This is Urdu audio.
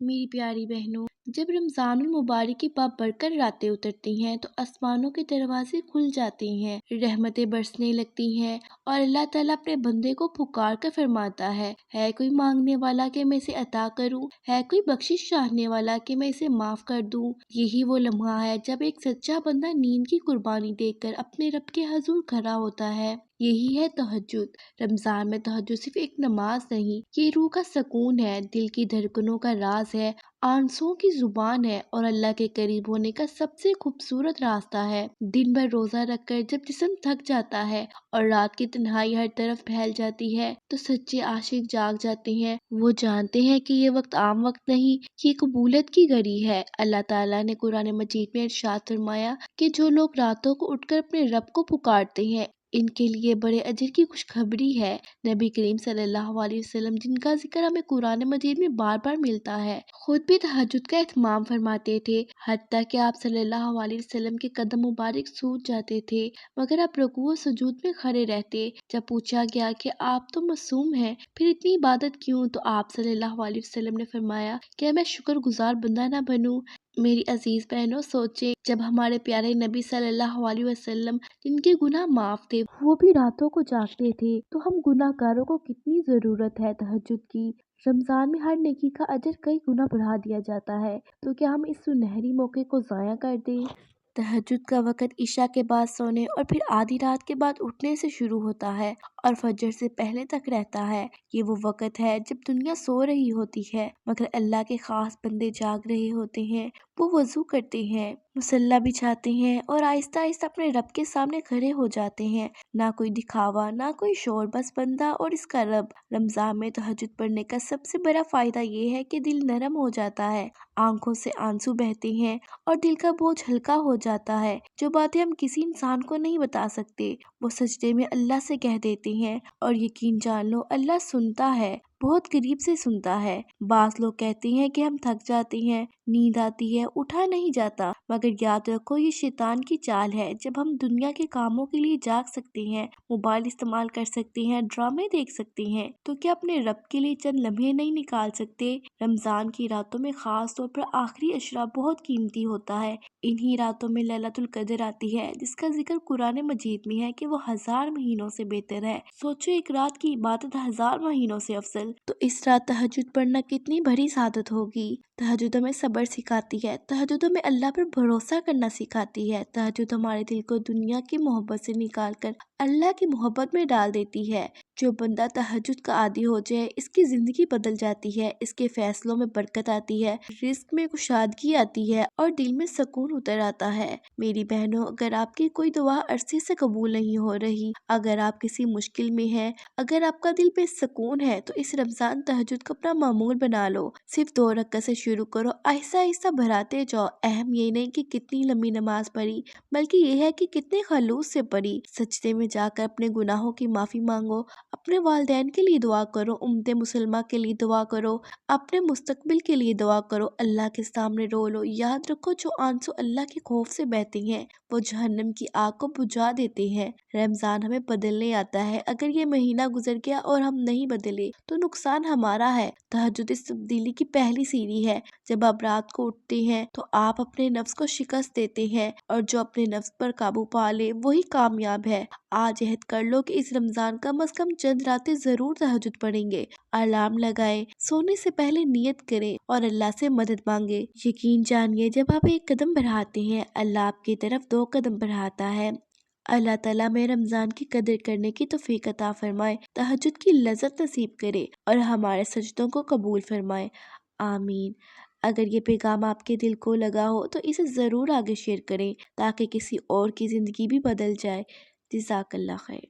میری پیاری بہنوں، جب رمضان المبارک کی باب بڑھ راتیں اترتی ہیں تو آسمانوں کے دروازے کھل جاتے ہیں، رحمتیں برسنے لگتی ہیں اور اللہ تعالیٰ اپنے بندے کو پکار کر فرماتا ہے کوئی مانگنے والا کہ میں اسے عطا کروں، ہے کوئی بخشش چاہنے والا کہ میں اسے معاف کر دوں۔ یہی وہ لمحہ ہے جب ایک سچا بندہ نیند کی قربانی دے کر اپنے رب کے حضور کھڑا ہوتا ہے۔ یہی ہے تہجد۔ رمضان میں تہجد صرف ایک نماز نہیں، یہ روح کا سکون ہے، دل کی دھڑکنوں کا راز ہے، آنسوؤں کی زبان ہے اور اللہ کے قریب ہونے کا سب سے خوبصورت راستہ ہے۔ دن بھر روزہ رکھ کر جب جسم تھک جاتا ہے اور رات کی تنہائی ہر طرف پھیل جاتی ہے تو سچے عاشق جاگ جاتے ہیں۔ وہ جانتے ہیں کہ یہ وقت عام وقت نہیں، یہ قبولیت کی گھڑی ہے۔ اللہ تعالیٰ نے قرآن مجید میں ارشاد فرمایا کہ جو لوگ راتوں کو اٹھ کر اپنے رب کو پکارتے ہیں ان کے لیے بڑے اجر کی خوشخبری ہے۔ نبی کریم صلی اللہ علیہ وسلم، جن کا ذکر ہمیں قرآن مجید میں بار بار ملتا ہے، خود بھی تہجد کا اہتمام فرماتے تھے، حتیٰ کہ آپ صلی اللہ علیہ وسلم کے قدم مبارک سوج جاتے تھے مگر آپ رکوع و سجود میں کھڑے رہتے۔ جب پوچھا گیا کہ آپ تو معصوم ہیں، پھر اتنی عبادت کیوں، تو آپ صلی اللہ علیہ وسلم نے فرمایا کہ میں شکر گزار بندہ نہ بنوں۔ میری عزیز بہنوں، سوچیں جب ہمارے پیارے نبی صلی اللہ علیہ وسلم، جن کے گناہ معاف تھے، وہ بھی راتوں کو جاگتے تھے، تو ہم گناہ گاروں کو کتنی ضرورت ہے تہجد کی۔ رمضان میں ہر نیکی کا اجر کئی گنا بڑھا دیا جاتا ہے، تو کیا ہم اس سنہری موقع کو ضائع کر دیں؟ تہجد کا وقت عشاء کے بعد سونے اور پھر آدھی رات کے بعد اٹھنے سے شروع ہوتا ہے اور فجر سے پہلے تک رہتا ہے۔ یہ وہ وقت ہے جب دنیا سو رہی ہوتی ہے مگر اللہ کے خاص بندے جاگ رہے ہوتے ہیں۔ وہ وضو کرتے ہیں، مصلی بچھاتے ہیں اور آہستہ آہستہ اپنے رب کے سامنے کھڑے ہو جاتے ہیں۔ نہ کوئی دکھاوا، نہ کوئی شور، بس بندہ اور اس کا رب۔ رمضان میں تہجد پڑھنے کا سب سے بڑا فائدہ یہ ہے کہ دل نرم ہو جاتا ہے، آنکھوں سے آنسو بہتے ہیں اور دل کا بوجھ ہلکا ہو جاتا ہے۔ جو باتیں ہم کسی انسان کو نہیں بتا سکتے وہ سجدے میں اللہ سے کہہ دیتے ہیں، اور یقین جان لو اللہ سنتا ہے، بہت قریب سے سنتا ہے۔ بعض لوگ کہتے ہیں کہ ہم تھک جاتے ہیں، نیند آتی ہے، اٹھا نہیں جاتا، مگر یاد رکھو یہ شیطان کی چال ہے۔ جب ہم دنیا کے کاموں کے لیے جاگ سکتے ہیں، موبائل استعمال کر سکتے ہیں، ڈرامے دیکھ سکتے ہیں، تو کیا اپنے رب کے لیے چند لمحے نہیں نکال سکتے؟ رمضان کی راتوں میں خاص طور پر آخری عشرہ بہت قیمتی ہوتا ہے۔ انہی راتوں میں لیلۃ القدر آتی ہے، جس کا ذکر قرآن مجید میں ہے کہ وہ 1000 مہینوں سے بہتر ہے۔ سوچو ایک رات کی عبادت 1000 مہینوں سے افضل، تو اس رات تہجد پڑھنا کتنی بڑی سعادت ہوگی۔ تہجد ہمیں صبر سکھاتی ہے، تہجد ہمیں اللہ پر بھروسہ کرنا سکھاتی ہے، تہجد ہمارے دل کو دنیا کی محبت سے نکال کر اللہ کی محبت میں ڈال دیتی ہے۔ جو بندہ تہجد کا عادی ہو جائے، اس کی زندگی بدل جاتی ہے، اس کے فیصلوں میں برکت آتی ہے، رزق میں کشادگی آتی ہے اور دل میں سکون اتر آتا ہے۔ میری بہنوں، اگر آپ کی کوئی دعا عرصے سے قبول نہیں ہو رہی، اگر آپ کسی مشکل میں ہیں، اگر آپ کا دل بے سکون ہے، تو اس رمضان تہجد کو اپنا معمول بنا لو۔ صرف 2 رکعت سے شروع کرو، آہستہ آہستہ بڑھاتے جاؤ۔ اہم یہ نہیں کہ کتنی لمبی نماز پڑھی، بلکہ یہ ہے کہ کتنے خلوص سے پڑھی۔ سجدے میں جا کر اپنے گناہوں کی معافی مانگو، اپنے والدین کے لیے دعا کرو، امت مسلمہ کے لیے دعا کرو، اپنے مستقبل کے لیے دعا کرو، اللہ کے سامنے رو لو۔ یاد رکھو جو آنسو اللہ کے خوف سے بہتے ہیں وہ جہنم کی آگ کو بجھا دیتے ہیں۔ رمضان ہمیں بدلنے آتا ہے، اگر یہ مہینہ گزر گیا اور ہم نہیں بدلے تو نقصان ہمارا ہے۔ تہجد اس تبدیلی کی پہلی سیڑھی ہے۔ جب آپ رات کو اٹھتے ہیں تو آپ اپنے نفس کو شکست دیتے ہیں، اور جو اپنے نفس پر قابو پا لے وہی کامیاب ہے۔ آج عہد کر لو کہ اس رمضان کم از کم چند راتیں ضرور تہجد پڑھیں گے۔ الارم لگائیں، سونے سے پہلے نیت کریں اور اللہ سے مدد مانگے۔ یقین جانیے جب آپ ایک قدم بڑھاتے ہیں، اللہ آپ کی طرف 2 قدم بڑھاتا ہے۔ اللہ تعالیٰ میں رمضان کی قدر کرنے کی توفیق عطا فرمائے، تہجد کی لذت نصیب کرے اور ہمارے سجدوں کو قبول فرمائے، آمین۔ اگر یہ پیغام آپ کے دل کو لگا ہو تو اسے ضرور آگے شیئر کریں تاکہ کسی اور کی زندگی بھی بدل جائے۔ جزاک اللہ خیر۔